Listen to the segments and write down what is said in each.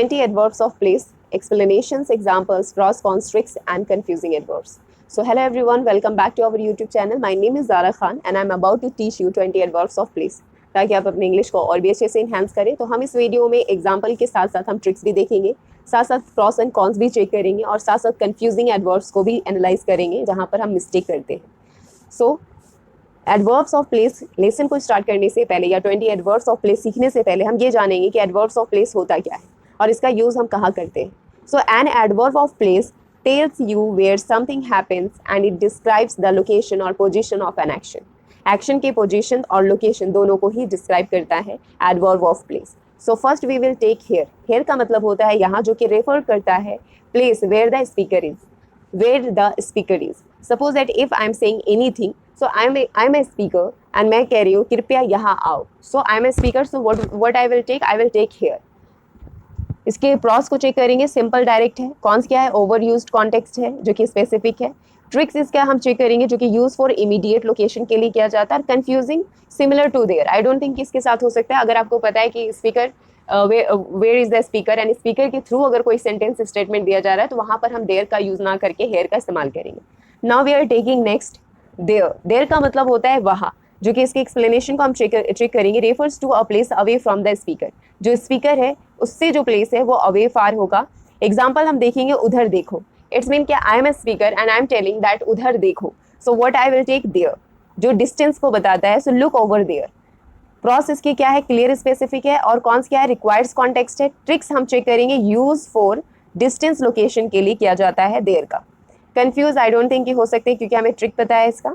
20 adverbs of place, explanations, examples, pros, cons, tricks, and confusing adverbs. So, hello everyone, welcome back to our YouTube channel. My name is Zara Khan and I'm about to teach you 20 adverbs of place. ताकि आप अपने English को और भी अच्छे से enhance करें, तो हम इस वीडियो में एग्जाम्पल के साथ साथ हम ट्रिक्स भी देखेंगे, साथ साथ प्रॉस एंड कॉन्स भी चेक करेंगे और साथ साथ कंफ्यूजिंग एडवर्ब्स को भी एनालाइज करेंगे जहाँ पर हम मिस्टेक करते हैं. सो एडवर्ब्स ऑफ प्लेस लेसन को स्टार्ट करने से पहले या 20 एडवर्ब्स ऑफ प्लेस सीखने से पहले हम ये जानेंगे कि एडवर्ब्स ऑफ प्लेस होता क्या है और इसका यूज़ हम कहाँ करते हैं. So an adverb of place tells you where something happens and it describes the location or position of an action. Action के पोजीशन और लोकेशन दोनों को ही डिस्क्राइब करता है adverb of place. So first we will take here. Here का मतलब होता है यहाँ, जो कि रेफर करता है place where the speaker is. Where the speaker is. Suppose that if I am saying anything, so I am a speaker and मैं कह रही हूँ कृपया यहाँ आओ. So I am a speaker, so what I will take here. इसके pros को check करेंगे, सिंपल डायरेक्ट है. कॉन्स क्या है, ओवर यूज्ड कॉन्टेक्स्ट है जो कि स्पेसिफिक है. ट्रिक्स इसका हम चेक करेंगे जो कि यूज फॉर इमीडिएट लोकेशन के लिए किया जाता है. Confusing, similar to there. I don't think इसके साथ हो सकता है. अगर आपको पता है कि speaker where is the speaker and speaker के थ्रू अगर कोई सेंटेंस स्टेटमेंट दिया जा रहा है तो वहां पर हम देयर का यूज ना करके हेयर का इस्तेमाल करेंगे. Now we are taking next there. There का मतलब होता है वहाँ, जो कि इसके एक्सप्लेनेशन को हम चेक करेंगे. Refers to a place away from the speaker. जो स्पीकर है उससे जो प्लेस है वो अवे फार होगा. एग्जाम्पल हम देखेंगे, उधर देखो. इट्स मीन कि I am a speaker and I am telling that उधर देखो. So what I will take there, जो डिस्टेंस को बताता है. So look over there. Pros इसकी क्या है, क्लियर स्पेसिफिक है. और कॉन्स क्या है, रिक्वायर्ड्स कॉन्टेक्स्ट है. ट्रिक्स हम चेक करेंगे, यूज फॉर डिस्टेंस लोकेशन के लिए किया जाता है देयर का. कंफ्यूज आई डोंट थिंक हो सकते क्योंकि हमें ट्रिक पता है इसका.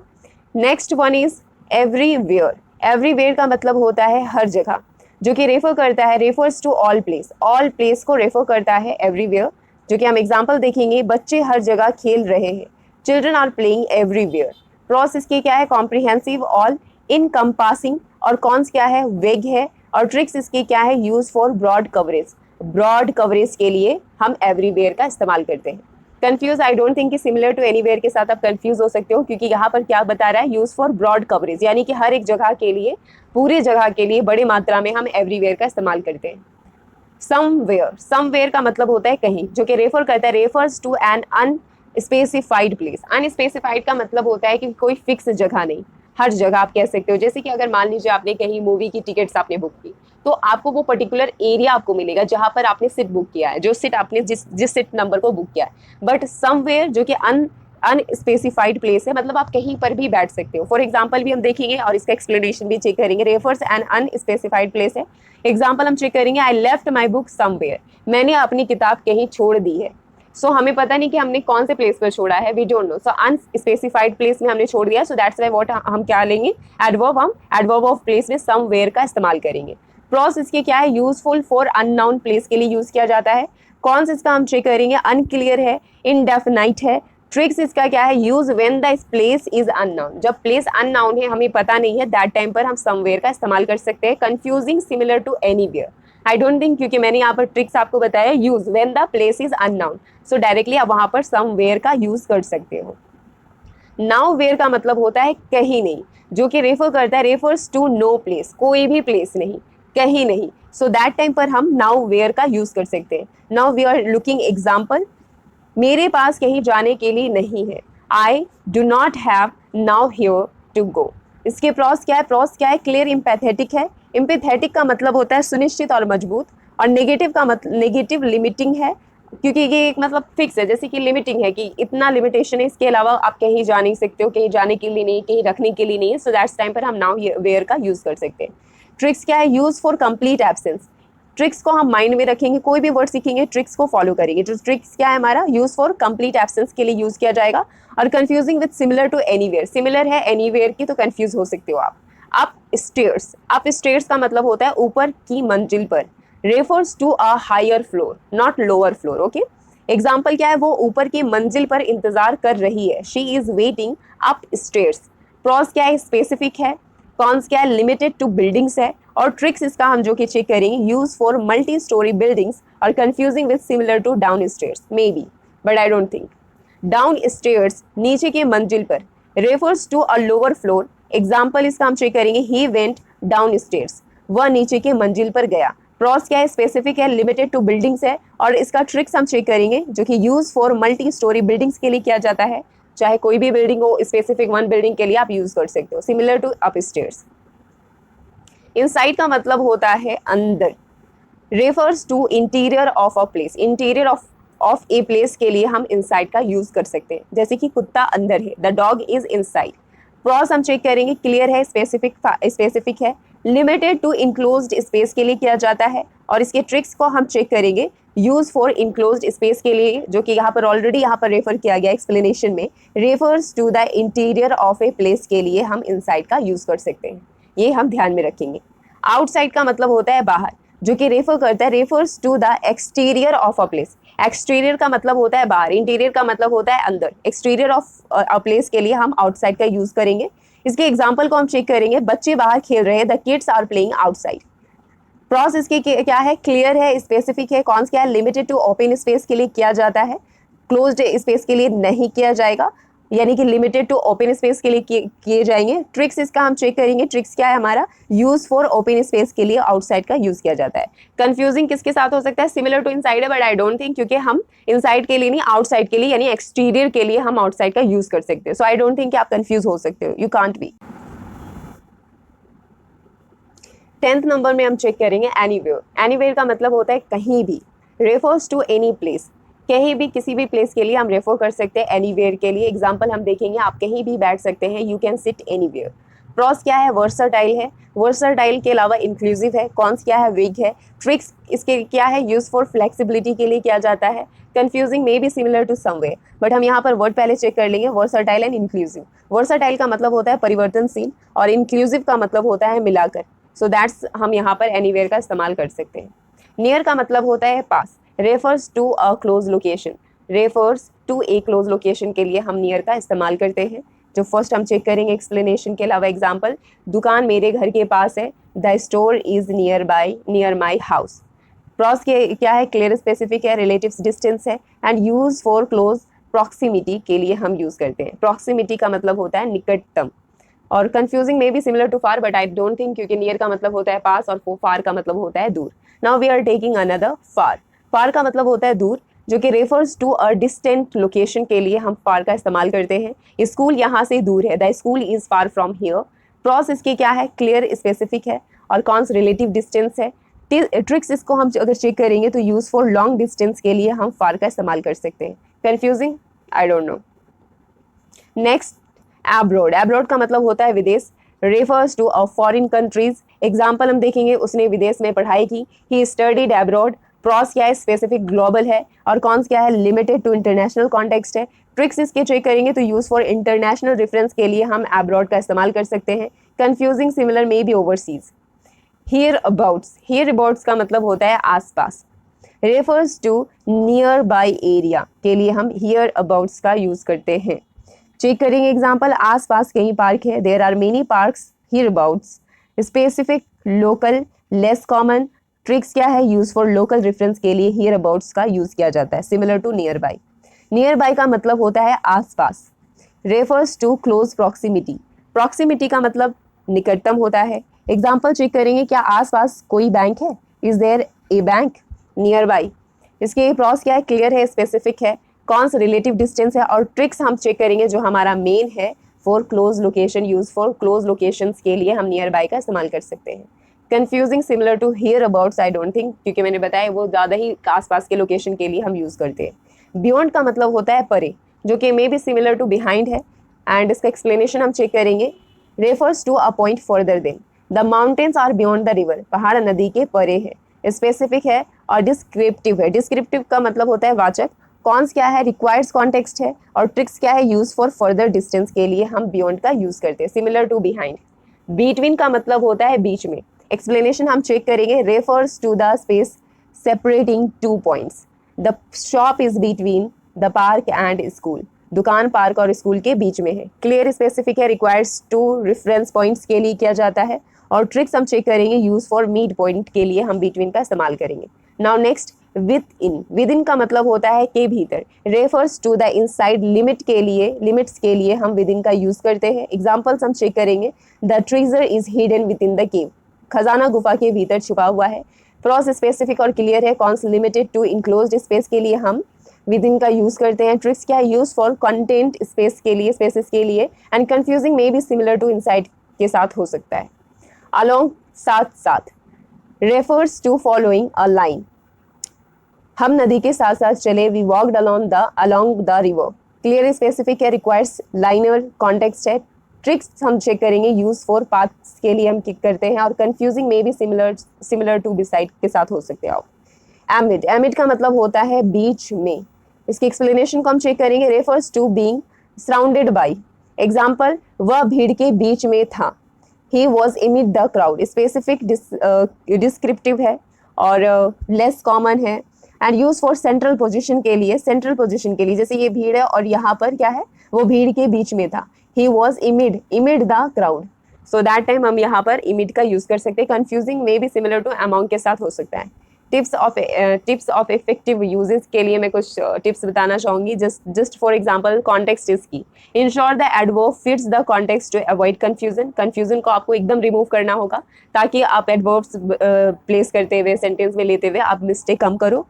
Next one is everywhere. Everywhere का मतलब होता है हर जगह, जो कि रेफर करता है, refers to all place. All place को रेफर करता है एवरीवेयर, जो कि हम एग्जांपल देखेंगे. बच्चे हर जगह खेल रहे हैं. Children are playing everywhere. Pros इसकी क्या है, कॉम्प्रिहेंसिव, ऑल, इनकम्पासिंग. और कॉन्स क्या है, वेग है. और ट्रिक्स इसकी क्या है, use for broad coverage. Broad coverage के लिए हम एवरीवेयर का इस्तेमाल करते हैं. कंफ्यूज आई डोंट थिंक कि सिमिलर टू एनीवेयर के साथ आप कंफ्यूज हो सकते हो, क्योंकि यहाँ पर क्या बता रहा है, यूज फॉर ब्रॉड कवरेज, यानी कि हर एक जगह के लिए, पूरी जगह के लिए बड़ी मात्रा में हम एवरीवेयर का इस्तेमाल करते हैं. समवेयर. समवेयर का मतलब होता है कहीं, जो कि रेफर करता है, refers to an unspecified place. Unspecified का मतलब होता है कि कोई फिक्स जगह नहीं, हर जगह आप कह सकते हो. जैसे कि अगर मान लीजिए आपने कहीं मूवी की टिकट्स आपने बुक की, तो आपको वो पर्टिकुलर एरिया आपको मिलेगा जहाँ पर आपने सीट बुक किया है, जो सीट आपने जिस सीट नंबर को बुक किया है. बट समवेयर जो कि अनस्पेसिफाइड प्लेस है, मतलब आप कहीं पर भी बैठ सकते हो. फॉर एग्जाम्पल भी हम देखेंगे और इसका एक्सप्लेनेशन भी चेक करेंगे. रेफर्स एन अनस्पेसिफाइड प्लेस है. एग्जाम्पल हम चेक करेंगे, I left my book somewhere. मैंने अपनी किताब कहीं छोड़ दी है. सो हमें पता नहीं कि हमने कौन से प्लेस पर छोड़ा है, we don't know. So unspecified place में हमने छोड़ दिया. सो दैट्स वाई व्हाट हम क्या लेंगे, एडवर्ब. हम एडवर्ब ऑफ प्लेस में समवेयर का इस्तेमाल करेंगे. प्रॉस इसके क्या है, यूजफुल फॉर अननाउन प्लेस के लिए यूज किया जाता है. कॉन्स इसका हम चेक करेंगे, अनक्लियर है, इनडेफिनाइट है. ट्रिक्स इसका क्या है, use when the place is unknown. जब प्लेस अननाउन है, हमें पता नहीं है, दैट टाइम पर हम समवेयर का इस्तेमाल कर सकते हैं. Confusing, similar to anywhere. I don't think, क्योंकि मैंने यहाँ पर ट्रिक्स आपको बताया, use when the place is unknown. So directly आप वहाँ पर समवेयर का यूज कर सकते हो. नाउ वेयर का मतलब होता है कहीं नहीं, जो कि रेफर करता है, रेफर्स टू नो प्लेस. कोई भी प्लेस नहीं, कहीं नहीं. सो दैट टाइम पर हम नाउ वेयर का यूज कर सकते हैं. Now we are looking example. मेरे पास कहीं जाने के लिए नहीं है. I do not have now here to go. इसके प्रॉस क्या है, प्रॉस क्या है, क्लियर, इम्पैथेटिक है. इम्पैथेटिक का मतलब होता है सुनिश्चित और मजबूत. और नेगेटिव का मतलब, नेगेटिव लिमिटिंग है, क्योंकि ये एक मतलब फिक्स है. जैसे कि लिमिटिंग है कि इतना लिमिटेशन है, इसके अलावा आप कहीं जा नहीं सकते हो, कहीं जाने के लिए नहीं, कहीं रखने के लिए नहीं है. सो दैट्स टाइम पर हम नाउ वेयर का यूज कर सकते हैं. ट्रिक्स क्या है, use for complete absence. Tricks को हम माइंड में रखेंगे, कोई भी वर्ड सीखेंगे ट्रिक्स को फॉलो करेंगे. जो ट्रिक्स क्या है हमारा, यूज फॉर कंप्लीट एब्सेंस के लिए यूज किया जाएगा. और confusing with similar to anywhere. Similar है एनीवेयर की, तो कंफ्यूज हो सकते हो आप. Up stairs. अप स्टेयर्स का मतलब होता है ऊपर की मंजिल पर. Refers to a higher floor, not lower floor. Okay. Example क्या है, वो ऊपर की मंजिल पर इंतजार कर रही है. She is waiting up stairs. Pros क्या है, स्पेसिफिक है. कॉन्स क्या है, लिमिटेड टू बिल्डिंग्स है. और ट्रिक्स इसका हम जो कि चेक करेंगे, use for multi storey buildings. और confusing with similar to downstairs, maybe, but I don't think. Downstairs, नीचे की मंजिल पर. Refers to a lower floor. Example इसका हम चेक करेंगे, ही वेंट डाउन स्टेयर्स. वह नीचे के मंजिल पर गया. प्रॉस क्या है, स्पेसिफिक है, लिमिटेड टू बिल्डिंग्स है, और इसका ट्रिक्स हम चेक करेंगे जो कि use for multi storey buildings के लिए किया जाता है। चाहे कोई भी बिल्डिंग हो, स्पेसिफिक वन बिल्डिंग के लिए आप यूज कर सकते हो, सिमिलर टू अपस्टेयर्स। इनसाइड का मतलब होता है अंदर, refers to interior of a place, interior of a place के लिए हम इनसाइड का यूज कर सकते हैं, जैसे कि कुत्ता अंदर है, the dog is inside. Pros हम चेक करेंगे, क्लियर है, स्पेसिफिक है, लिमिटेड टू इनक्लोज्ड स्पेस के लिए किया जाता है, और इसके ट्रिक्स को हम चेक करेंगे, यूज फॉर इनक्लोज्ड स्पेस के लिए, जो कि यहाँ पर ऑलरेडी यहाँ पर रेफर किया गया एक्सप्लेनेशन में, refers to the interior of a place के लिए हम इनसाइड का यूज कर सकते हैं, ये हम ध्यान में रखेंगे। आउटसाइड का मतलब होता है बाहर, जो कि रेफर करता है, refers to the exterior of a place. Exterior का मतलब होता है बाहर, इंटीरियर का मतलब होता है अंदर, एक्सटीरियर ऑफ अ प्लेस के लिए हम आउटसाइड का यूज करेंगे। इसके एग्जाम्पल को हम चेक करेंगे, बच्चे बाहर खेल रहे हैं, the kids are playing outside. Pros इसके क्या है, क्लियर है, स्पेसिफिक है, कौन क्या है, लिमिटेड टू ओपन स्पेस के लिए किया जाता है, क्लोज्ड स्पेस के लिए नहीं किया जाएगा, यानी कि लिमिटेड टू ओपन स्पेस के लिए किए जाएंगे। ट्रिक्स इसका हम चेक करेंगे, ट्रिक्स क्या है हमारा, यूज फॉर ओपन स्पेस के लिए आउटसाइड का यूज किया जाता है। कंफ्यूजिंग किसके साथ हो सकता है, सिमिलर टू इनसाइड है, बट आई डोंट थिंक, क्योंकि हम इनसाइड के लिए नहीं, आउटसाइड के लिए यानी एक्सटीरियर के लिए हम आउटसाइड का यूज कर सकते हैं। सो आई डोंट थिंक कि आप कंफ्यूज हो सकते हो, you can't be. 10th number में हम चेक करेंगे एनीवेयर। एनीवेयर का मतलब होता है कहीं भी, रेफर्स टू एनी प्लेस, कहीं भी किसी भी प्लेस के लिए हम रेफर कर सकते हैं एनीवेयर के लिए। एग्जांपल हम देखेंगे, आप कहीं भी बैठ सकते हैं, you can sit anywhere. Pros क्या है, वर्सटाइल है, वर्सटाइल के अलावा इंक्लूसिव है, कॉन्स क्या है, विग है, ट्रिक्स इसके क्या है, यूज फॉर फ्लेक्सिबिलिटी के लिए किया जाता है। Confusing maybe similar to somewhere, but हम यहाँ पर वर्ड पहले चेक कर लेंगे, वर्सटाइल एंड इंक्लूसिव। वर्सटाइल का मतलब होता है परिवर्तनशील, और इंक्लूसिव का मतलब होता है मिलाकर। सो दैट्स हम यहाँ पर एनीवेयर का इस्तेमाल कर सकते हैं। नियर का मतलब होता है पास, refers to a close location, refers to a close location के लिए हम नियर का इस्तेमाल करते हैं। जो फर्स्ट हम चेक करेंगे एक्सप्लेनेशन के अलावा एग्जाम्पल, दुकान मेरे घर के पास है, the store is near by, near my house. Pros के क्या है, क्लियर, स्पेसिफिक है, रिलेटिव डिस्टेंस है, and use for close proximity के लिए हम यूज करते हैं। प्रॉक्सिमिटी का मतलब होता है निकटतम, और कंफ्यूजिंग में भी similar to far, but I don't think, क्योंकि नियर का मतलब होता है पास और फार का मतलब होता है दूर। Now we are taking another far. Far का मतलब होता है दूर, जो कि रेफर्स टू अ डिस्टेंट लोकेशन के लिए हम फार का इस्तेमाल करते हैं। स्कूल यहाँ से दूर है, the school is far from here. Pros इसके क्या है, क्लियर, स्पेसिफिक है, और कॉन्स रिलेटिव डिस्टेंस है। ट्रिक्स इसको हम अगर चेक करेंगे तो यूज फॉर लॉन्ग डिस्टेंस के लिए हम फार का इस्तेमाल कर सकते हैं। Confusing, I don't know. Next, abroad. Abroad का मतलब होता है विदेश, refers to a foreign countries. Example हम देखेंगे, उसने विदेश में पढ़ाई की, ही स्टडीड एब्रॉड। प्रॉस क्या है, स्पेसिफिक, ग्लोबल है, और कॉन्स क्या है, लिमिटेड टू इंटरनेशनल कॉन्टेक्स्ट है। ट्रिक्स इसके चेक करेंगे तो यूज फॉर इंटरनेशनल रेफरेंस के लिए हम एब्रॉड का इस्तेमाल कर सकते हैं। Confusing, similar, maybe overseas. Hereabouts, hereabouts का मतलब होता है आसपास, refers to nearby area के लिए हम हियर अबाउट्स का यूज करते हैं। चेक करेंगे एग्जाम्पल, आसपास कई पार्क है, there are many parks hereabouts. Specific, local, less common. Tricks क्या है, यूज फॉर लोकल रेफरेंस के लिए हियर अबाउट्स का यूज किया जाता है, similar to nearby. Nearby का मतलब होता है आसपास, refers to close proximity. Proximity का मतलब निकटतम होता है। एग्जाम्पल चेक करेंगे, क्या आसपास कोई बैंक है, is there a bank nearby. इसके प्रॉस क्या है, क्लियर है, स्पेसिफिक है, कौन सा रिलेटिव डिस्टेंस है, और ट्रिक्स हम चेक करेंगे जो हमारा मेन है for close location, use for close locations के लिए हम नियर बाय का इस्तेमाल कर सकते हैं। Confusing, similar to hereabouts, I don't think, क्योंकि मैंने बताया वो ज़्यादा ही आसपास के लोकेशन के लिए हम यूज़ करते हैं। बियॉन्ड का मतलब होता है परे, जो कि maybe similar to behind है, एंड इसका एक्सप्लेनेशन हम चेक करेंगे, refers to a point further than, the mountains are beyond the river, पहाड़ नदी के परे है। स्पेसिफिक है और डिस्क्रिप्टिव है। डिस्क्रिप्टिव का मतलब होता है वाचक। कॉन्स क्या है, रिक्वायर्स कॉन्टेक्स्ट है, और ट्रिक्स क्या है, यूज फॉर फर्दर डिस्टेंस के लिए हम बियॉन्ड का यूज करते हैं, सिमिलर टू बिहाइंड। बिटवीन का मतलब होता है बीच में। एक्सप्लेनेशन हम चेक करेंगे, refers to the space separating two points, the shop is between the park and school, दुकान पार्क और स्कूल के बीच में है। क्लियर, स्पेसिफिक है, रिक्वायर्स टू रेफरेंस पॉइंट्स के लिए किया जाता है, और ट्रिक्स हम चेक करेंगे, यूज फॉर मिड पॉइंट के लिए हम बिटवीन का इस्तेमाल करेंगे। Now next, within. Within का मतलब होता है के भीतर, refers to the inside limit के लिए, लिमिट्स के लिए हम विद इन का यूज करते हैं। एग्जाम्पल्स हम चेक करेंगे, the treasure is hidden within the cave, खजाना गुफा के भीतर छुपा हुआ है। क्रॉस स्पेसिफिक और क्लियर है, cons limited to enclosed space के लिए हम विद इन का यूज करते हैं। ट्रिक्स क्या है, यूज फॉर कंटेंट स्पेस के लिए, स्पेसेस के लिए। एंड कंफ्यूजिंग में भी सिमिलर टू इनसाइड के साथ हो सकता है। अलोंग साथ साथ refers to following a line, हम नदी के साथ साथ चले, we walked along the river. Clear specific है, रिक्वायर्स लाइनर कॉन्टेक्स्ट है। ट्रिक्स हम चेक करेंगे, यूज फॉर पाथ्स के लिए हम किक करते हैं। और कंफ्यूजिंग में भी सिमिलर टू बिसाइड के साथ हो सकते हैं आप। एमिड, एमिड का मतलब होता है बीच में। इसकी एक्सप्लेनेशन को हम चेक करेंगे, refers to being surrounded by. Example, वह भीड़ के बीच में था, he was amid the crowd. Specific descriptive है और लेस कॉमन है। And use for central position के लिए, सेंट्रल पोजिशन के लिए, जैसे ये भीड़ है और यहाँ पर क्या है, वो भीड़ के बीच में था। He was amid the crowd, so that time हम यहाँ पर इमिड का यूज कर सकते हैं। कंफ्यूजिंग में भी सिमिलर टू अमाउंट के साथ हो सकता है। टिप्स ऑफ इफेक्टिव यूजेस के लिए मैं कुछ टिप्स बताना चाहूंगी। Just for example, context is key. Ensure the adverb fits the context to avoid confusion. Confusion को आपको एकदम रिमूव करना होगा ताकि आप एडवर्ब्स प्लेस करते हुए, सेंटेंस में लेते हुए आप मिस्टेक कम करो।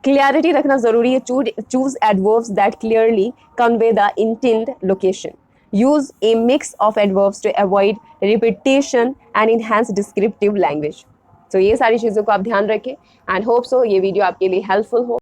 क्लियरिटी रखना जरूरी है, choose adverbs that clearly convey the intended location. Use a mix of adverbs to avoid repetition and enhance descriptive language. तो ये सारी चीज़ों को आप ध्यान रखें एंड होप सो ये वीडियो आपके लिए हेल्पफुल हो।